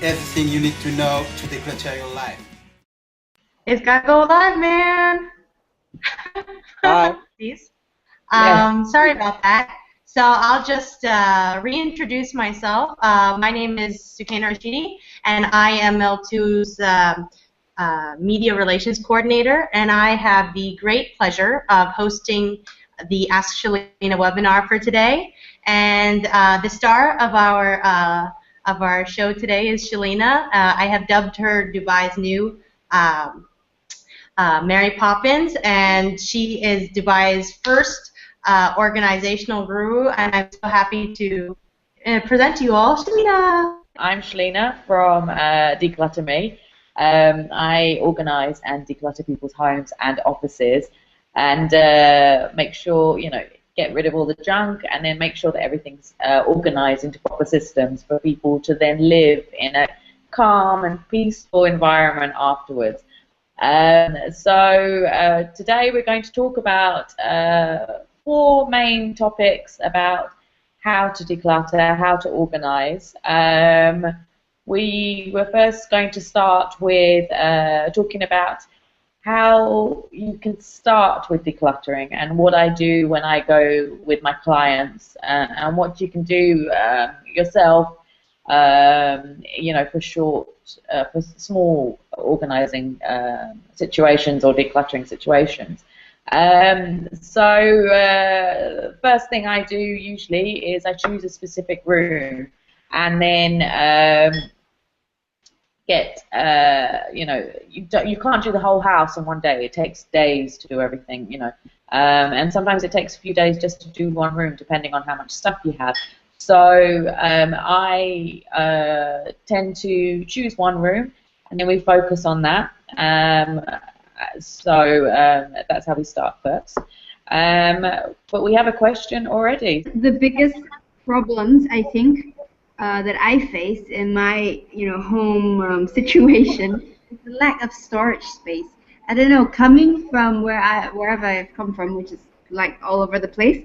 everything you need to know to declutter your life. It's got to go live, man. Hi. Please. Yes. Sorry about that. So I'll just reintroduce myself. My name is Sukaina Rashidi, and I am L2's Media Relations Coordinator, and I have the great pleasure of hosting the Ask Shelina webinar for today. And the star of our show today is Shelina. I have dubbed her Dubai's new Mary Poppins, and she is Dubai's first organizational guru, and I'm so happy to present to you all Shelina. I'm Shelina from Declutter Me. I organise and declutter people's homes and offices, and make sure, get rid of all the junk, and then make sure that everything's organised into proper systems for people to then live in a calm and peaceful environment afterwards. So today we're going to talk about 4 main topics about how to declutter, how to organise. We were first going to start with talking about how you can start with decluttering and what I do when I go with my clients, and what you can do yourself, for small organising situations or decluttering situations. First thing I do usually is I choose a specific room, and then you can't do the whole house in one day. It takes days to do everything, and sometimes it takes a few days just to do one room, depending on how much stuff you have. So I tend to choose one room, and then we focus on that. That's how we start first. But we have a question already. The biggest problems, I think, that I face in my home situation is the lack of storage space. I don't know, coming from wherever I've come from, which is like all over the place.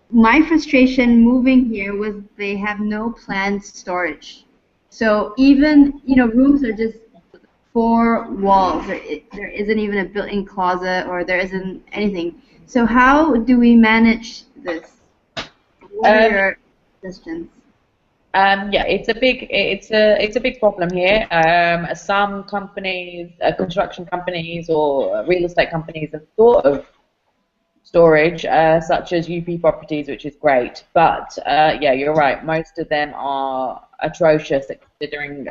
My frustration moving here was they have no planned storage. So even rooms are just 4 walls. There isn't even a built-in closet, or there isn't anything. So how do we manage this? What are your suggestions? Yeah, it's a big problem here. Some companies, construction companies or real estate companies, have thought of storage, such as UP Properties, which is great. But yeah, you're right. Most of them are atrocious at considering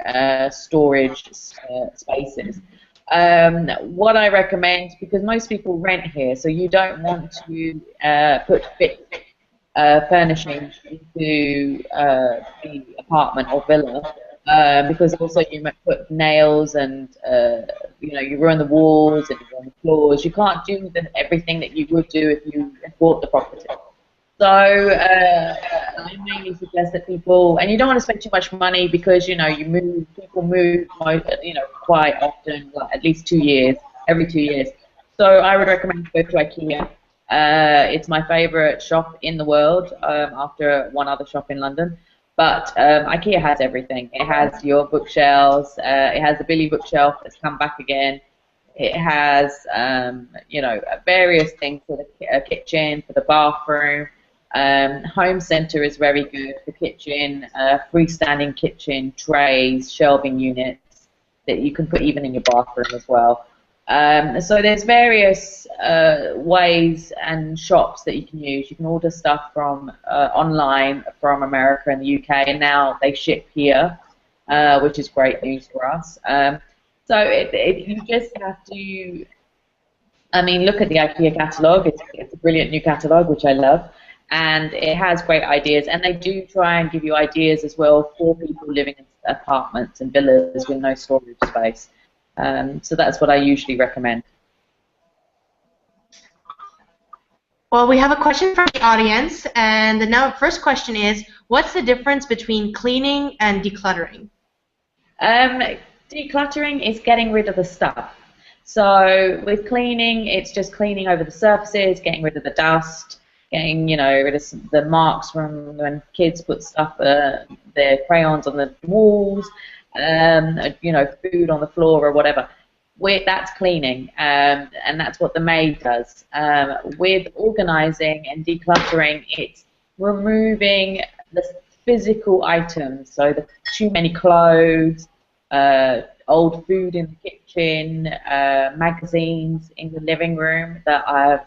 storage spaces. What I recommend, because most people rent here, so you don't want to put fixed furnishings into the apartment or villa, because also you might put nails and you ruin the walls and you ruin the floors. You can't do everything that you would do if you bought the property. So I mainly suggest that people, and you don't want to spend too much money, because people move quite often, like at least every 2 years. So I would recommend to go to IKEA. It's my favourite shop in the world, after one other shop in London. But IKEA has everything. It has your bookshelves. It has the Billy bookshelf that's come back again. It has various things for the kitchen, for the bathroom. Home Centre is very good for kitchen, freestanding kitchen trays, shelving units that you can put even in your bathroom as well. So there's various ways and shops that you can use. You can order stuff from online from America and the UK, and now they ship here, which is great news for us. So you just have to, look at the IKEA catalogue. It's a brilliant new catalogue, which I love, and it has great ideas. And they do try and give you ideas as well for people living in apartments and villas with no storage space. So that's what I usually recommend. Well, we have a question from the audience, and the first question is, what's the difference between cleaning and decluttering? Decluttering is getting rid of the stuff. So with cleaning, it's just cleaning over the surfaces, getting rid of the dust, getting rid of the marks from when kids put stuff, their crayons on the walls, you know, food on the floor or whatever. That's cleaning, and that's what the maid does. With organising and decluttering, it's removing the physical items, so the too many clothes, old food in the kitchen, magazines in the living room that are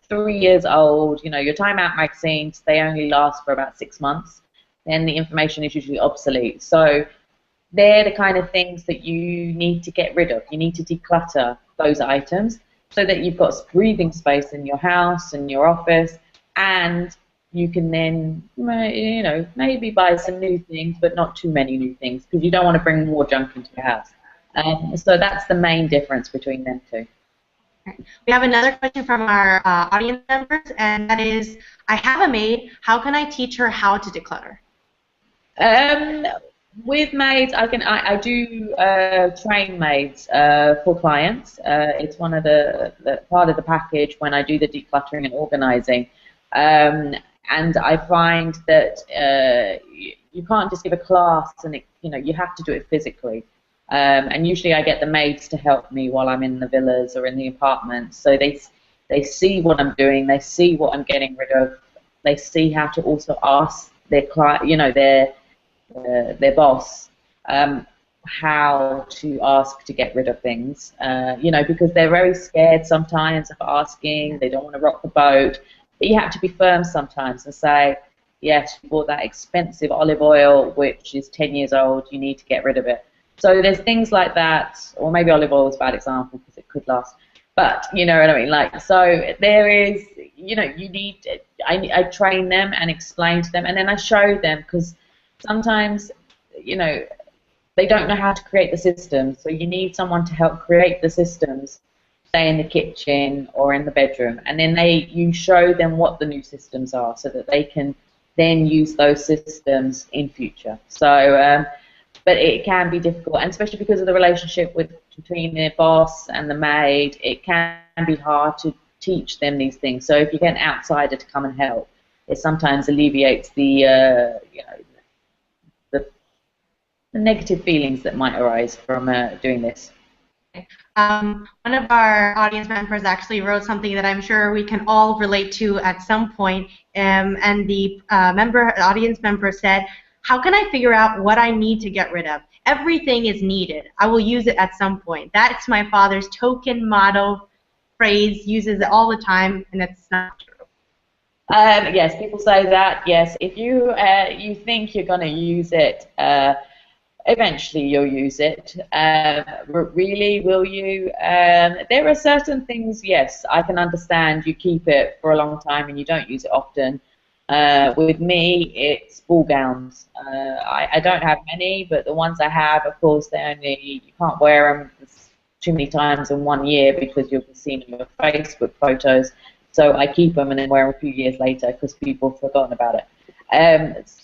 3 years old. You know, your Time Out magazines, they only last for about 6 months. Then the information is usually obsolete. So they're the kind of things that you need to get rid of. You need to declutter those items so that you've got breathing space in your house and your office, and you can then, you know, maybe buy some new things, but not too many new things, because you don't want to bring more junk into your house. So that's the main difference between them two. We have another question from our audience members, and that is, I have a maid. How can I teach her how to declutter? With maids, I do train maids for clients. It's one of the part of the package when I do the decluttering and organising. And I find that you can't just give a class, and you know, you have to do it physically. And usually I get the maids to help me while I'm in the villas or in the apartments, so they see what I'm doing, they see what I'm getting rid of, they see how to also ask their client, you know, their boss, how to ask to get rid of things, you know, because they're very scared sometimes of asking. They don't want to rock the boat. But you have to be firm sometimes and say, yes, you bought that expensive olive oil, which is 10 years old, you need to get rid of it. So there's things like that, or maybe olive oil is a bad example because it could last. But you know what I mean, like, so there is, you know, you need, I train them and explain to them, and then I show them, because sometimes, you know, they don't know how to create the systems, so you need someone to help create the systems, say in the kitchen or in the bedroom, and then you show them what the new systems are so that they can then use those systems in future. So, but it can be difficult, and especially because of the relationship between the boss and the maid, it can be hard to teach them these things. So if you get an outsider to come and help, it sometimes alleviates the, you know, the negative feelings that might arise from doing this. One of our audience members actually wrote something that I'm sure we can all relate to at some point, and the audience member said, how can I figure out what I need to get rid of? Everything is needed. I will use it at some point. That's my father's token motto phrase, uses it all the time, and it's not true. Yes, people say that, yes. If you you think you're going to use it, eventually you'll use it. Really, will you? There are certain things, yes, I can understand you keep it for a long time and you don't use it often. With me, it's ball gowns. I don't have many, but the ones I have, of course, you can't wear them too many times in 1 year because you'll be seen in your Facebook photos. So I keep them and then wear them a few years later because people have forgotten about it.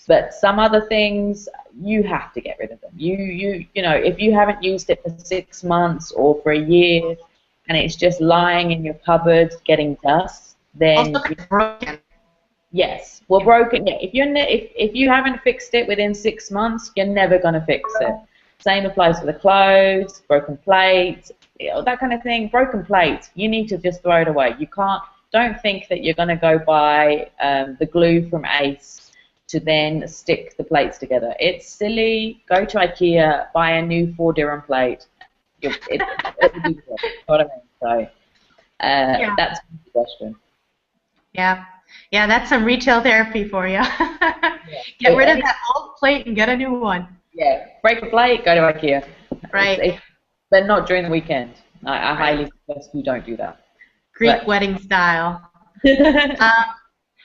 But some other things, you have to get rid of them. You know, if you haven't used it for 6 months or for a year and it's just lying in your cupboard getting dust, then Also, it's broken. Yes, well, broken. Yeah, if you haven't fixed it within 6 months, you're never going to fix it. Same applies for the clothes, broken plates, you know, that kind of thing. Broken plates, you need to just throw it away. You can't. Don't think that you're going to go buy the glue from Ace to then stick the plates together. It's silly. Go to IKEA, buy a new 4 dirham plate. It'll be good. You know what I mean? So Yeah. that's my suggestion. Yeah. Yeah, that's some retail therapy for you. Get rid of that old plate and get a new one. Yeah, break a plate, go to IKEA. Right. But not during the weekend. I highly suggest you don't do that. Greek wedding style.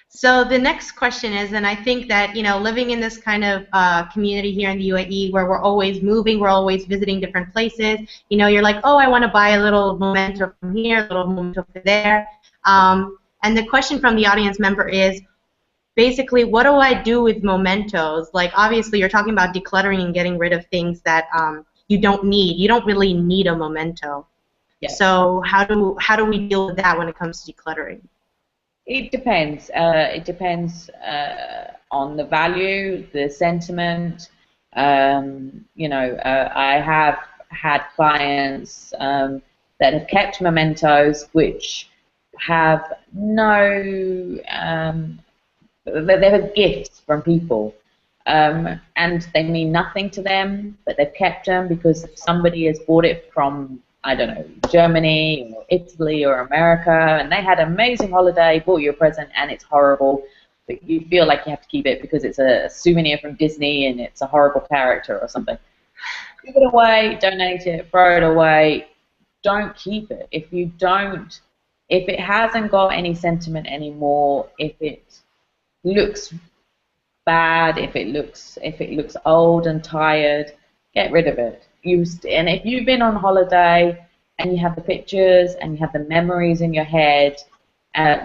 So the next question is, and I think that, you know, living in this kind of community here in the UAE where we're always moving, we're always visiting different places, you know, you're like, oh, I want to buy a little memento from here, a little memento from there. And the question from the audience member is, basically, what do I do with mementos? Like, obviously, you're talking about decluttering and getting rid of things that you don't need. You don't really need a memento. Yes. So how do we deal with that when it comes to decluttering? It depends. It depends on the value, the sentiment. I have had clients that have kept mementos which have no, they're gifts from people. And they mean nothing to them, but they've kept them because somebody has bought it from, I don't know, Germany or Italy or America, and they had an amazing holiday, bought you a present, and it's horrible, but you feel like you have to keep it because it's a souvenir from Disney and it's a horrible character or something. Give it away, donate it, throw it away. Don't keep it. If it hasn't got any sentiment anymore, if it looks bad, if it looks old and tired, get rid of it. And if you've been on holiday and you have the pictures and you have the memories in your head,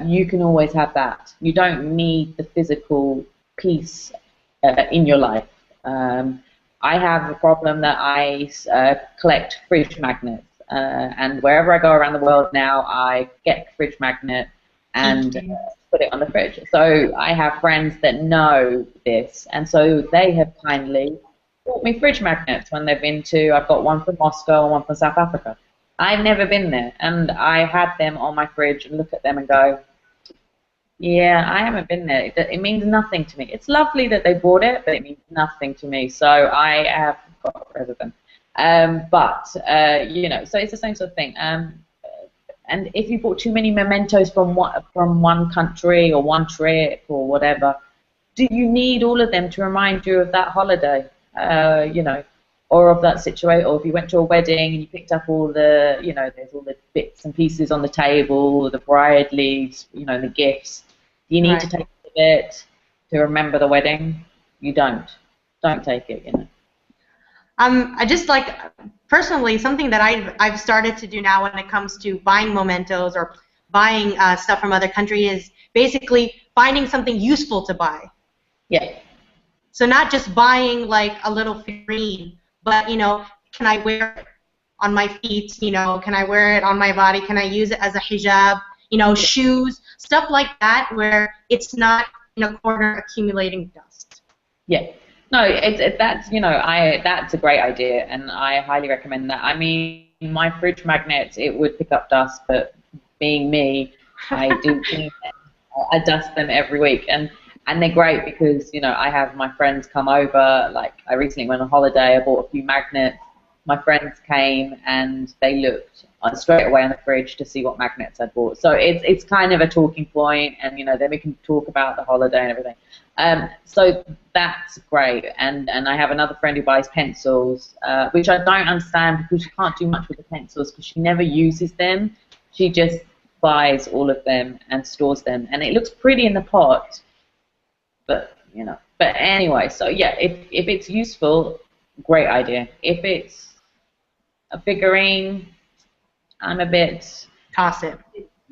you can always have that. You don't need the physical piece in your life. I have a problem that I collect fridge magnets, and wherever I go around the world now, I get a fridge magnet and put it on the fridge. So I have friends that know this, and so they have kindly bought me fridge magnets when they've been to, I've got one from Moscow and one from South Africa. I've never been there, and I had them on my fridge and look at them and go, yeah, I haven't been there. It means nothing to me. It's lovely that they bought it, but it means nothing to me. So I have got rid of them. So it's the same sort of thing. And if you bought too many mementos from one country or one trip or whatever, do you need all of them to remind you of that holiday? Or of that situation, or if you went to a wedding and you picked up all the, there's all the bits and pieces on the table, the bride leaves, the gifts. Do you need to take a bit to remember the wedding? You don't. Don't take it, I just personally, something that I've started to do now when it comes to buying mementos or buying stuff from other countries is basically finding something useful to buy. Yeah. So not just buying like a little figurine, but can I wear it on my feet? Can I wear it on my body? Can I use it as a hijab? Shoes, stuff like that, where it's not in a corner accumulating dust. Yeah. No, that's a great idea, and I highly recommend that. I mean, my fridge magnets, it would pick up dust, but being me, I do I dust them every week, and they're great because I have my friends come over. Like I recently went on holiday, I bought a few magnets. My friends came and they looked straight away on the fridge to see what magnets I bought. So it's kind of a talking point, and then we can talk about the holiday and everything. So that's great. And I have another friend who buys pencils, which I don't understand because she can't do much with the pencils because she never uses them. She just buys all of them and stores them, and it looks pretty in the pot. But anyway, so yeah, if it's useful, great idea. If it's a figurine, I'm a bit toss it.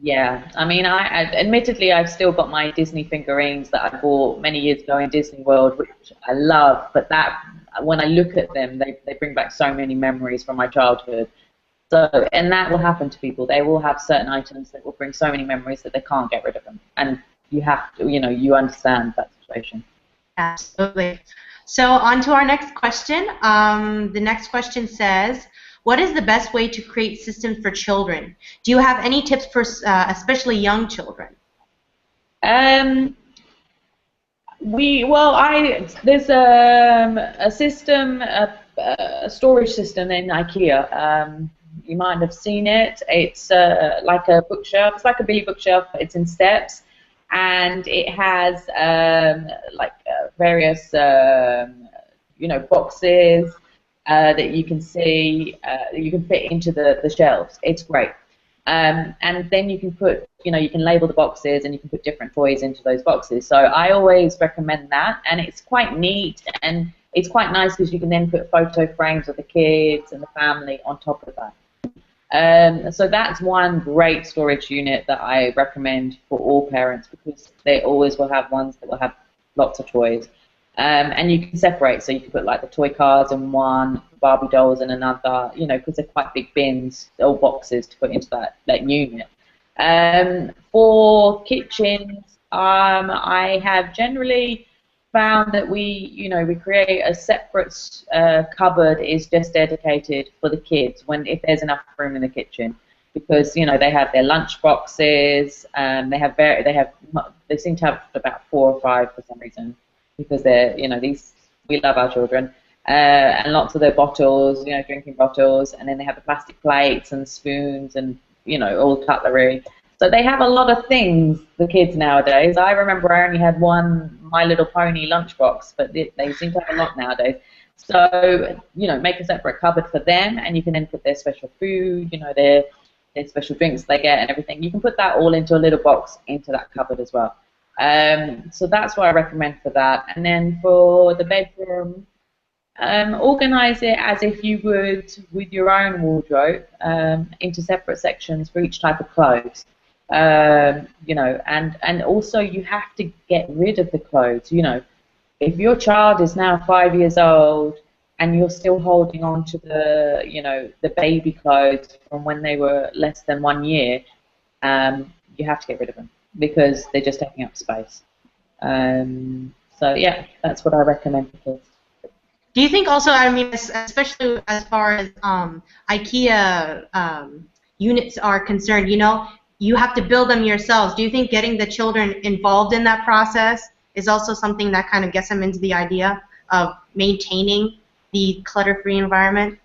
Yeah, I mean, admittedly I've still got my Disney figurines that I bought many years ago in Disney World, which I love. But that when I look at them, they bring back so many memories from my childhood. So, and that will happen to people. They will have certain items that will bring so many memories that they can't get rid of them. And you have to, you understand that situation. Absolutely. So on to our next question. The next question says, what is the best way to create systems for children? Do you have any tips for especially young children? There's a system, a storage system in IKEA. You might have seen it. It's like a bookshelf. It's like a Billy bookshelf, but it's in steps. And it has various boxes that you can see you can fit into the shelves. It's great. And then you can put, you can label the boxes and you can put different toys into those boxes. So I always recommend that, and it's quite neat and it's quite nice because you can then put photo frames of the kids and the family on top of that. So that's one great storage unit that I recommend for all parents because they always will have ones that will have lots of toys. And you can separate, so you can put like the toy cars in one, Barbie dolls in another, because they're quite big bins or boxes to put into that unit. For kitchens, I have generally found that we create a separate cupboard is just dedicated for the kids if there's enough room in the kitchen, because they have their lunch boxes, they seem to have about 4 or 5 for some reason, because they're we love our children, and lots of their bottles, drinking bottles, and then they have the plastic plates and spoons and all cutlery. So they have a lot of things, the kids nowadays. I remember I only had one My Little Pony lunchbox, but they seem to have a lot nowadays. So, make a separate cupboard for them, and you can then put their special food, their special drinks they get and everything. You can put that all into a little box into that cupboard as well. So that's what I recommend for that. And then for the bedroom, organize it as if you would with your own wardrobe, into separate sections for each type of clothes. And also you have to get rid of the clothes. If your child is now 5 years old and you're still holding on to the baby clothes from when they were less than 1 year, you have to get rid of them because they're just taking up space. So yeah, that's what I recommend for kids. Do you think also, I mean, especially as far as IKEA units are concerned, you have to build them yourselves. Do you think getting the children involved in that process is also something that kind of gets them into the idea of maintaining the clutter-free environment?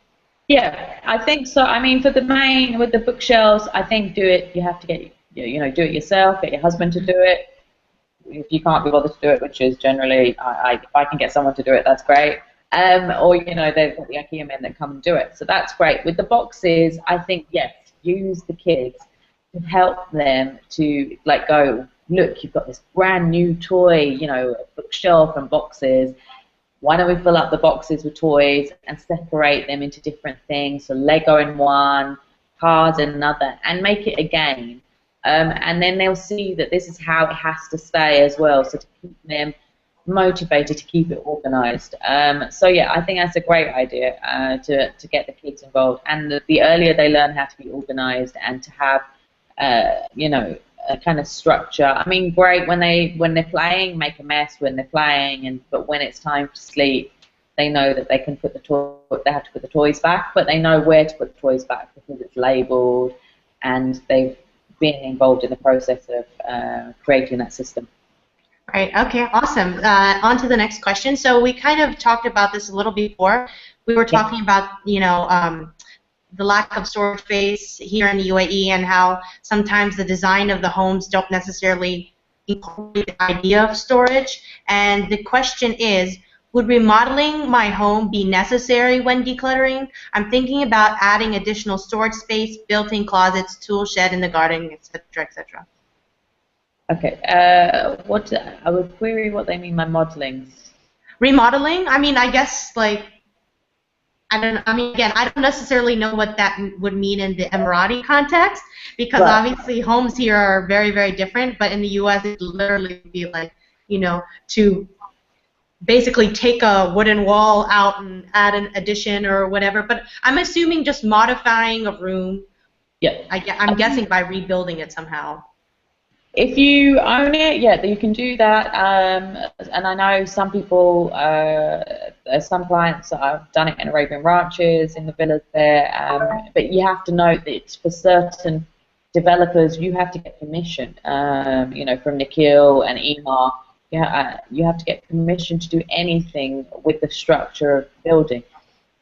Yeah, I think so. I mean, with the bookshelves, I think you have to do it yourself, get your husband to do it. If you can't be bothered to do it, which is generally, if I can get someone to do it, that's great. Or, they've got the IKEA men that come and do it. So that's great. With the boxes, I think, yes, use the kids to help them to, go, look, you've got this brand new toy, a bookshelf and boxes. Why don't we fill up the boxes with toys and separate them into different things? So Lego in one, cards in another, and make it a game. And then they'll see that this is how it has to stay as well, so to keep them motivated to keep it organized. So yeah, I think that's a great idea, to get the kids involved, and the earlier they learn how to be organized and to have a kind of structure. I mean, great when they're playing, make a mess when they're playing, but when it's time to sleep, they know that they can put they have to put the toys back, but they know where to put the toys back because it's labeled and they've been involved in the process of creating that system. Right. Okay. Awesome. On to the next question. So we kind of talked about this a little before. We were talking about, the lack of storage space here in the UAE and how sometimes the design of the homes don't necessarily incorporate the idea of storage. And the question is, would remodeling my home be necessary when decluttering? I'm thinking about adding additional storage space, built-in closets, tool shed in the garden, etc., etc. Okay. I would query what they mean by modeling. Remodeling? I mean, I guess again, I don't necessarily know what that would mean in the Emirati context, because obviously homes here are very, very different, but in the U.S. it would literally be like, to basically take a wooden wall out and add an addition or whatever, but I'm assuming just modifying a room. Yeah. I'm guessing by rebuilding it somehow. If you own it, yeah, you can do that. And I know some people, some clients have done it in Arabian ranches, in the villas there. But you have to note that for certain developers, you have to get permission. From Nikhil and Emar, you have to get permission to do anything with the structure of the building.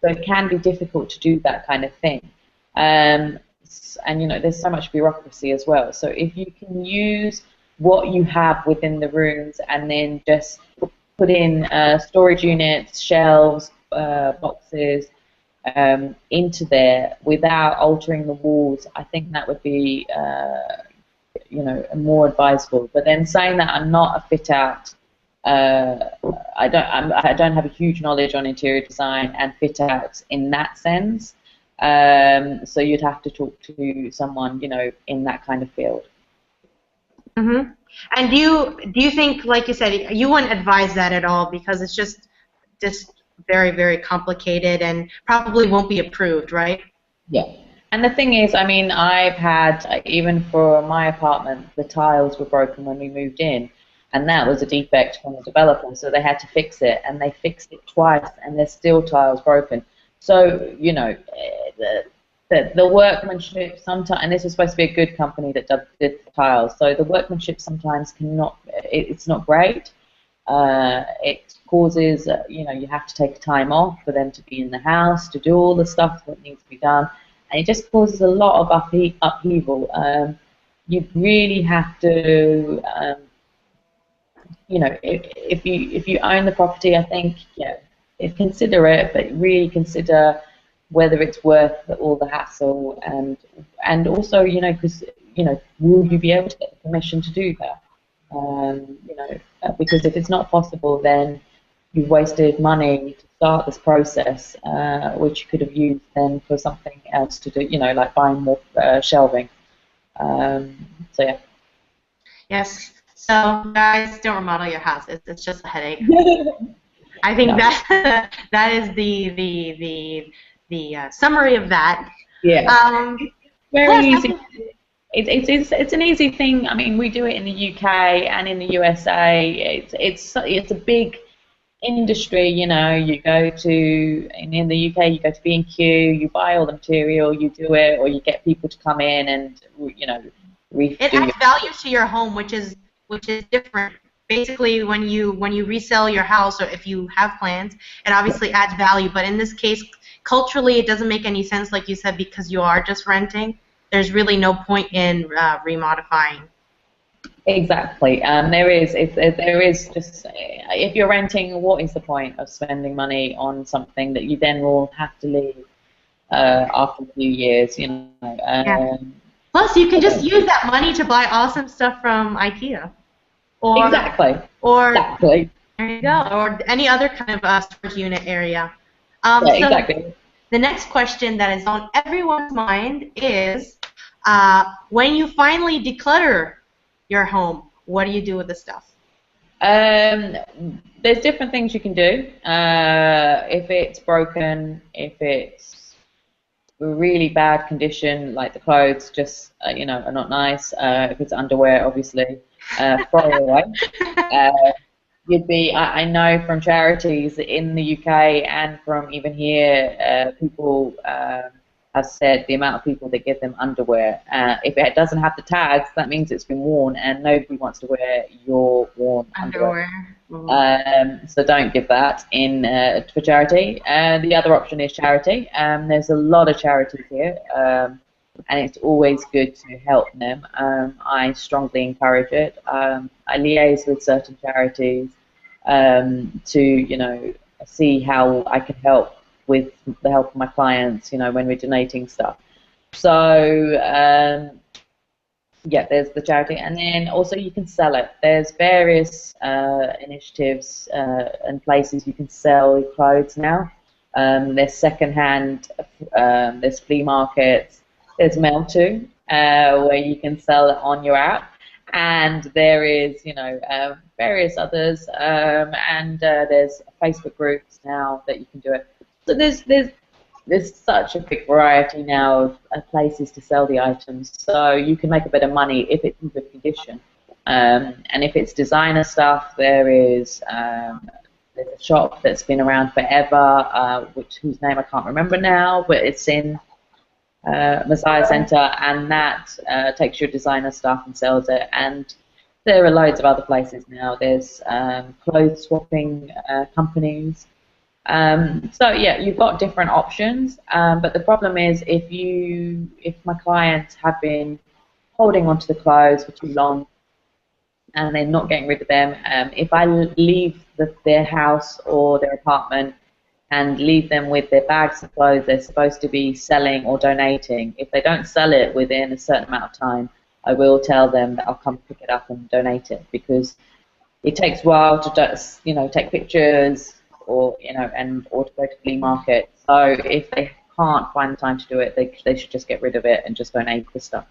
So it can be difficult to do that kind of thing. And there's so much bureaucracy as well. So if you can use what you have within the rooms and then just put in storage units, shelves, boxes into there without altering the walls, I think that would be more advisable. But then saying that, I'm not a fit out. I don't have a huge knowledge on interior design and fit outs in that sense. So you'd have to talk to someone, in that kind of field. Mm-hmm. And do you think, like you said, you wouldn't advise that at all because it's just very, very complicated and probably won't be approved, right? Yeah. And the thing is, I mean, I've had, even for my apartment, the tiles were broken when we moved in. and that was a defect from the developer, so they had to fix it, and they fixed it twice, and there's still tiles broken. So, you know, the workmanship sometimes, and this was supposed to be a good company that did tiles, so the workmanship sometimes it's not great. It causes, you know, you have to take time off for them to be in the house to do all the stuff that needs to be done, and it just causes a lot of upheaval. You really have to, you know, if you own the property, I think, yeah, consider it, but really consider whether it's worth all the hassle, and also, you know, because, you know, will you be able to get the permission to do that? You know, because if it's not possible, then you've wasted money to start this process, which you could have used then for something else to do, you know, like buying more shelving. So yeah. Yes. So guys, don't remodel your house. It's just a headache. I think that is the summary of that. Yeah. Very yes, easy. It's an easy thing. I mean, we do it in the UK and in the USA. It's a big industry. You know, you go to in the UK, you go to B&Q, you buy all the material, you do it, or you get people to come in and, you know, it adds value to your home, which is different. Basically, when you resell your house, or if you have plans, it obviously adds value. But in this case, culturally, it doesn't make any sense, like you said, because you are just renting. There's really no point in remodifying. Exactly. There is just, if you're renting, what is the point of spending money on something that you then will have to leave after a few years? You know. Yeah. Plus, you can just use that money to buy awesome stuff from IKEA. Or, exactly. There you go. Or any other kind of storage unit area. Yeah, so exactly. The next question that is on everyone's mind is, when you finally declutter your home, what do you do with the stuff? There's different things you can do. If it's broken, if it's really bad condition, like the clothes just you know, are not nice. If it's underwear, obviously, throw it away. I know from charities in the UK and from even here, people have said the amount of people that give them underwear. If it doesn't have the tags, that means it's been worn, and nobody wants to wear your worn underwear. So don't give that in for charity. The other option is charity. There's a lot of charities here, and it's always good to help them. I strongly encourage it. I liaise with certain charities to, you know, see how I can help with the help of my clients, you know, when we're donating stuff. So yeah, there's the charity, and then also you can sell it. There's various initiatives and places you can sell your clothes now. There's secondhand, there's flea markets, there's Mementos, where you can sell it on your app, and there is, you know, various others, and there's Facebook groups now that you can do it. So there's such a big variety now of places to sell the items, so you can make a bit of money if it's in good condition. And if it's designer stuff, there's a shop that's been around forever, whose name I can't remember now, but it's in Messiah Centre, and that takes your designer stuff and sells it. And there are loads of other places now. There's clothes swapping companies. So yeah, you've got different options, but the problem is if my clients have been holding onto the clothes for too long and they're not getting rid of them, if I leave their house or their apartment and leave them with their bags of clothes they're supposed to be selling or donating, if they don't sell it within a certain amount of time, I will tell them that I'll come pick it up and donate it, because it takes a while to, you know, take pictures, or, you know, or to go to flea market. So if they can't find the time to do it, they should just get rid of it and just donate the stuff.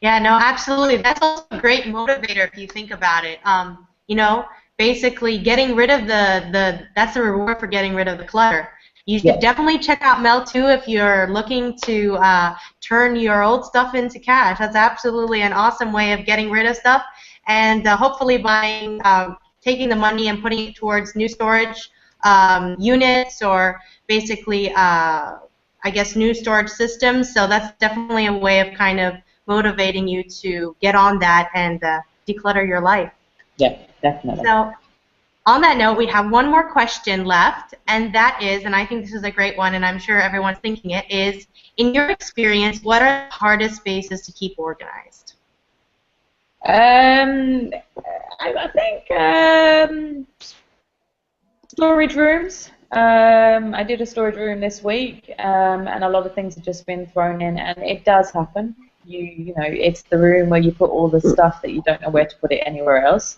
Yeah, no, absolutely. That's also a great motivator if you think about it. You know, basically getting rid of that's the reward for getting rid of the clutter. You should definitely check out Mementos if you're looking to turn your old stuff into cash. That's absolutely an awesome way of getting rid of stuff. and hopefully buying, taking the money and putting it towards new storage units, or basically, I guess, new storage systems. So that's definitely a way of kind of motivating you to get on that and declutter your life. Yeah, definitely. So on that note, we have one more question left, and that is, and I think this is a great one, and I'm sure everyone's thinking it, is, in your experience, what are the hardest spaces to keep organized? I think storage rooms. I did a storage room this week, and a lot of things have just been thrown in, and it does happen. You know, it's the room where you put all the stuff that you don't know where to put it anywhere else.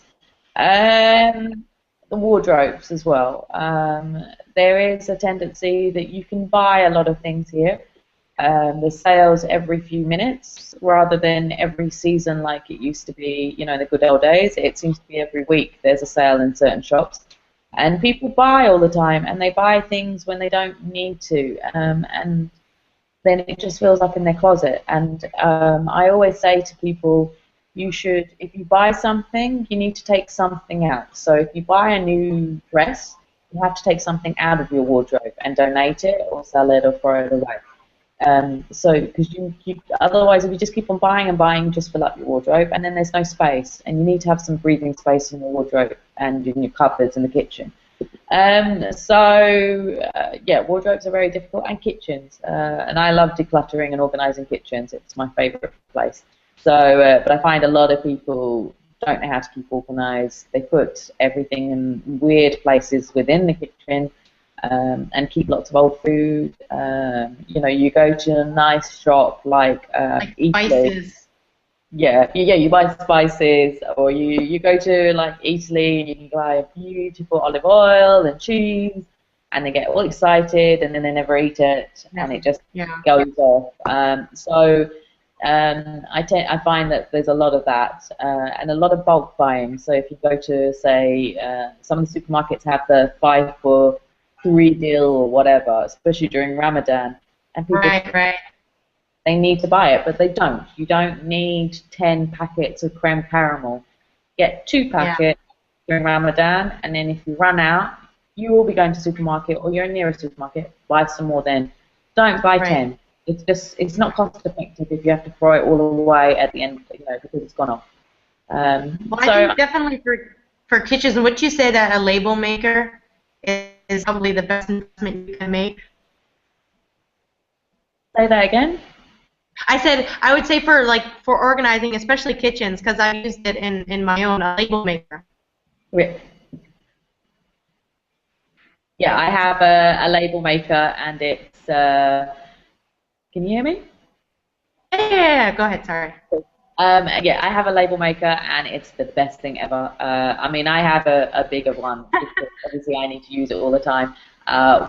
The wardrobes as well. There is a tendency that you can buy a lot of things here. There's sales every few minutes rather than every season like it used to be, you know, in the good old days. It seems to be every week there's a sale in certain shops. And people buy all the time, and they buy things when they don't need to, and then it just fills up in their closet. And I always say to people, you should, if you buy something, you need to take something out. So if you buy a new dress, you have to take something out of your wardrobe and donate it or sell it or throw it away. So because otherwise, if you just keep on buying and buying, you just fill up your wardrobe, and then there's no space, and you need to have some breathing space in your wardrobe and in your cupboards in the kitchen. Yeah, wardrobes are very difficult, and kitchens. And I love decluttering and organising kitchens. It's my favourite place. So, but I find a lot of people don't know how to keep organised. They put everything in weird places within the kitchen. And keep lots of old food. You know, you go to a nice shop like spices. Yeah, you buy spices, or you go to like Italy and you can buy beautiful olive oil and cheese, and they get all excited, and then they never eat it, and it just goes off. I find that there's a lot of that, and a lot of bulk buying. So if you go to, say, some of the supermarkets have the 5 for 3 deal or whatever, especially during Ramadan, and people they need to buy it, but they don't. You don't need 10 packets of creme caramel. Get 2 packets during Ramadan, and then if you run out, you will be going to supermarket or your nearest supermarket, buy some more then. Don't buy 10. It's not cost effective if you have to throw it all away at the end, you know, because it's gone off. Well, I think definitely for kitchens, would you say that a label maker is probably the best investment you can make? Say that again? I said I would say for organizing, especially kitchens, because I used it in my own label maker. Yeah, I have a label maker, and it's. Can you hear me? Yeah, go ahead. Sorry. Yeah, I have a label maker, and it's the best thing ever. I mean, I have a bigger one because obviously I need to use it all the time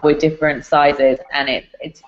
with different sizes, and it's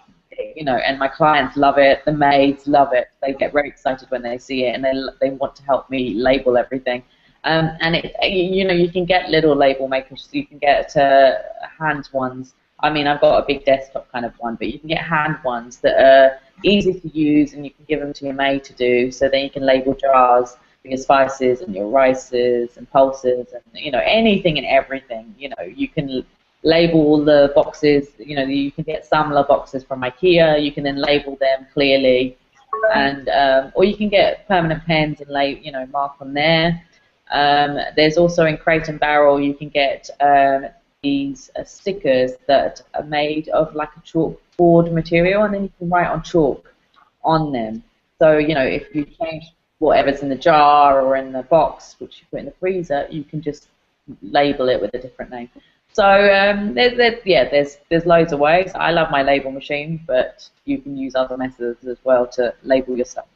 you know, and my clients love it. The maids love it. They get very excited when they see it, and they want to help me label everything. And you know, you can get little label makers. So you can get hand ones. I mean, I've got a big desktop kind of one, but you can get hand ones that are easy to use, and you can give them to your maid to do. So then you can label jars for your spices and your rices and pulses and, you know, anything and everything. You know, you can label all the boxes. You know, you can get Samla boxes from IKEA. You can then label them clearly, and or you can get permanent pens and you know, mark on there. There's also in Crate and Barrel you can get these stickers that are made of like a chalkboard material, and then you can write on chalk on them. So, you know, if you change whatever's in the jar or in the box, which you put in the freezer, you can just label it with a different name. So there's loads of ways. I love my label machine, but you can use other methods as well to label your stuff.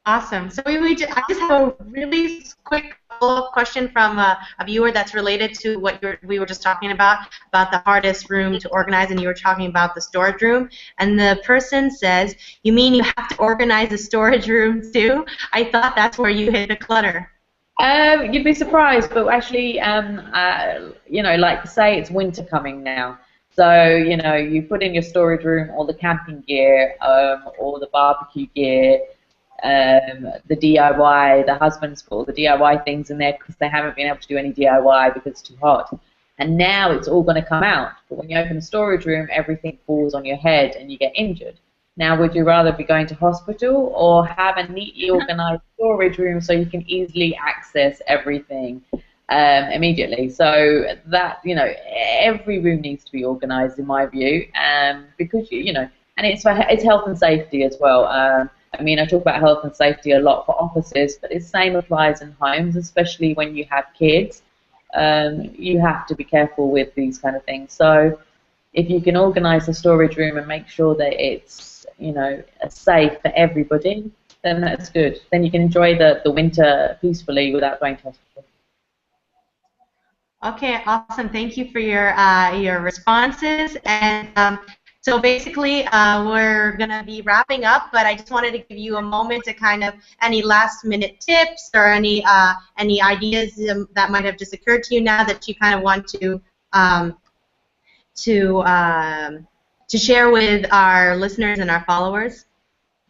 Awesome. So I just have a really quick follow-up question from a viewer that's related to what we were just talking about the hardest room to organize, and you were talking about the storage room. And the person says, you mean you have to organize the storage room too? I thought that's where you hit the clutter. You'd be surprised, but actually, you know, like say it's winter coming now. So, you know, you put in your storage room all the camping gear or the barbecue gear. the DIY, the husbands put all the DIY things in there because they haven't been able to do any DIY because it's too hot. And now it's all going to come out. But when you open a storage room, everything falls on your head and you get injured. Now, would you rather be going to hospital or have a neatly organized storage room so you can easily access everything immediately? So that, you know, every room needs to be organized in my view, because, you know, and it's health and safety as well. I mean, I talk about health and safety a lot for offices, but the same applies in homes, especially when you have kids. You have to be careful with these kind of things. So if you can organize the storage room and make sure that it's, you know, safe for everybody, then that's good. Then you can enjoy the winter peacefully without going to hospital. Okay, awesome. Thank you for your responses. And so basically, we're going to be wrapping up, but I just wanted to give you a moment to kind of any last-minute tips or any ideas that might have just occurred to you now that you kind of want to share with our listeners and our followers.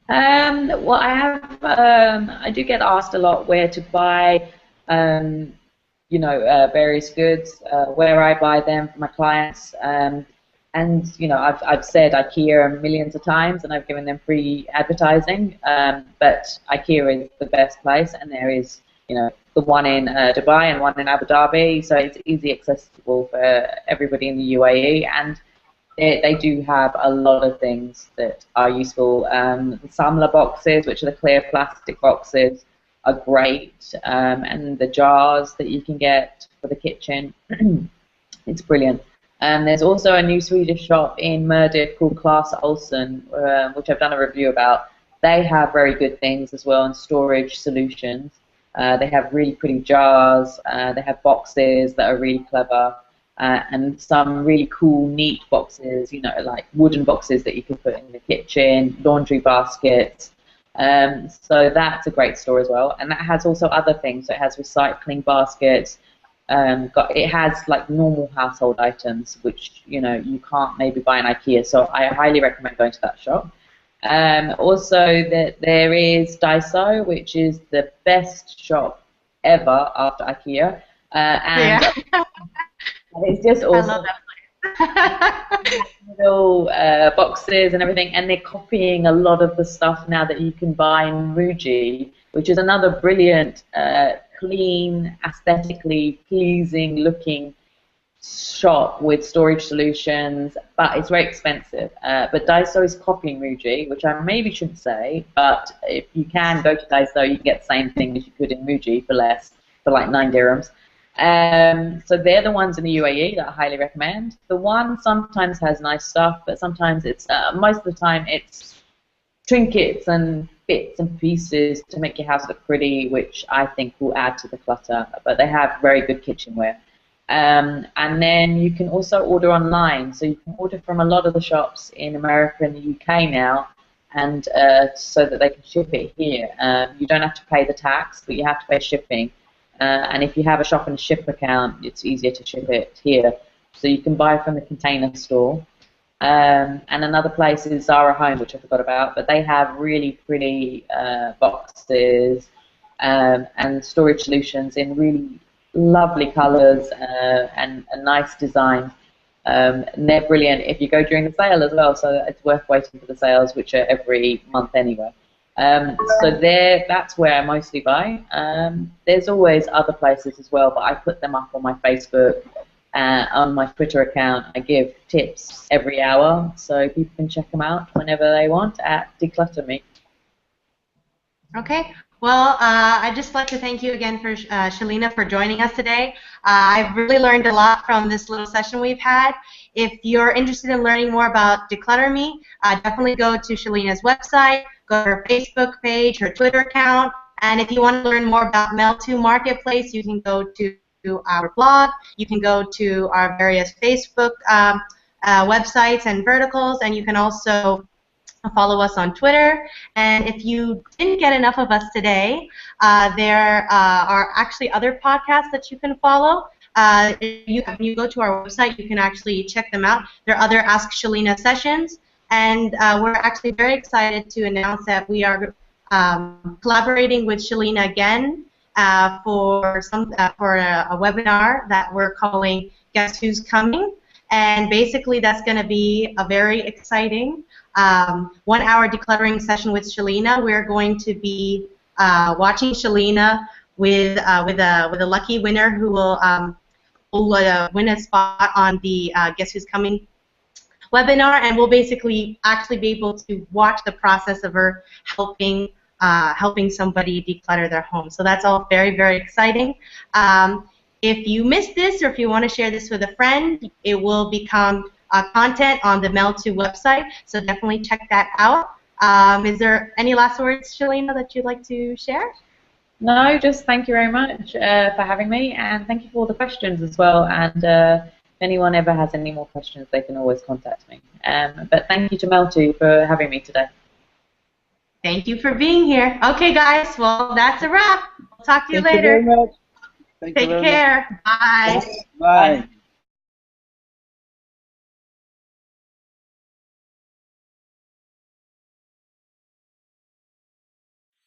Well, I do get asked a lot where to buy, you know, various goods, where I buy them for my clients. And, you know, I've said IKEA millions of times, and I've given them free advertising, but IKEA is the best place, and there is, you know, the one in Dubai and one in Abu Dhabi, so it's easy accessible for everybody in the UAE, and they do have a lot of things that are useful. The Samla boxes, which are the clear plastic boxes, are great, and the jars that you can get for the kitchen, it's brilliant. There's also a new Swedish shop in Murdic called Clas Olsen, which I've done a review about. They have very good things as well, and storage solutions. They have really pretty jars. They have boxes that are really clever, and some really cool, neat boxes, you know, like wooden boxes that you can put in the kitchen, laundry baskets. So that's a great store as well. And that has also other things. So it has recycling baskets. It has like normal household items, which, you know, you can't maybe buy in IKEA. So I highly recommend going to that shop. Also, there is Daiso, which is the best shop ever after IKEA, and Yeah. it's just awesome. I love that place. Little boxes and everything, and they're copying a lot of the stuff now that you can buy in Muji, which is another brilliant, clean, aesthetically pleasing looking shop with storage solutions, but it's very expensive. But Daiso is copying Muji, which I maybe shouldn't say, but if you can go to Daiso, you can get the same thing as you could in Muji for less, for like 9 dirhams. So they're the ones in the UAE that I highly recommend. The one sometimes has nice stuff, but sometimes it's, most of the time, it's trinkets and bits and pieces to make your house look pretty, which I think will add to the clutter. But they have very good kitchenware. And then you can also order online. So you can order from a lot of the shops in America and the UK now, and so that they can ship it here. You don't have to pay the tax, but you have to pay shipping. And if you have a shop and ship account, it's easier to ship it here. So you can buy from the Container Store. And another place is Zara Home, which I forgot about, but they have really pretty boxes and storage solutions in really lovely colours and nice designs. And they're brilliant if you go during the sale as well, so it's worth waiting for the sales, which are every month anyway. So that's where I mostly buy. There's always other places as well, but I put them up on my Facebook, on my Twitter account. I give tips every hour, so people can check them out whenever they want at Declutter Me. Okay. Well, I'd just like to thank you again for Shelina for joining us today. I've really learned a lot from this little session we've had. If you're interested in learning more about Declutter Me, definitely go to Shelina's website, go to her Facebook page, her Twitter account, and if you want to learn more about Mel2 Marketplace, you can go to our blog, you can go to our various Facebook websites and verticals, and you can also follow us on Twitter. And if you didn't get enough of us today, there are actually other podcasts that you can follow. When you go to our website, you can actually check them out. There are other Ask Shelina sessions, and we're actually very excited to announce that we are collaborating with Shelina again for a webinar that we're calling Guess Who's Coming, and basically that's going to be a very exciting 1-hour decluttering session with Shelina. We're going to be watching Shelina with a lucky winner who will win a spot on the Guess Who's Coming webinar, and we'll basically actually be able to watch the process of her helping somebody declutter their home. So that's all very, very exciting. If you missed this, or if you want to share this with a friend, it will become content on the Mel2 website, so definitely check that out. Is there any last words, Shelina, that you'd like to share? No, just thank you very much for having me, and thank you for all the questions as well. And if anyone ever has any more questions, they can always contact me. But thank you to Mel2 for having me today. Thank you for being here. Okay, guys, well, that's a wrap. We'll talk to you later. Thank you very much. Take care. Bye. Bye.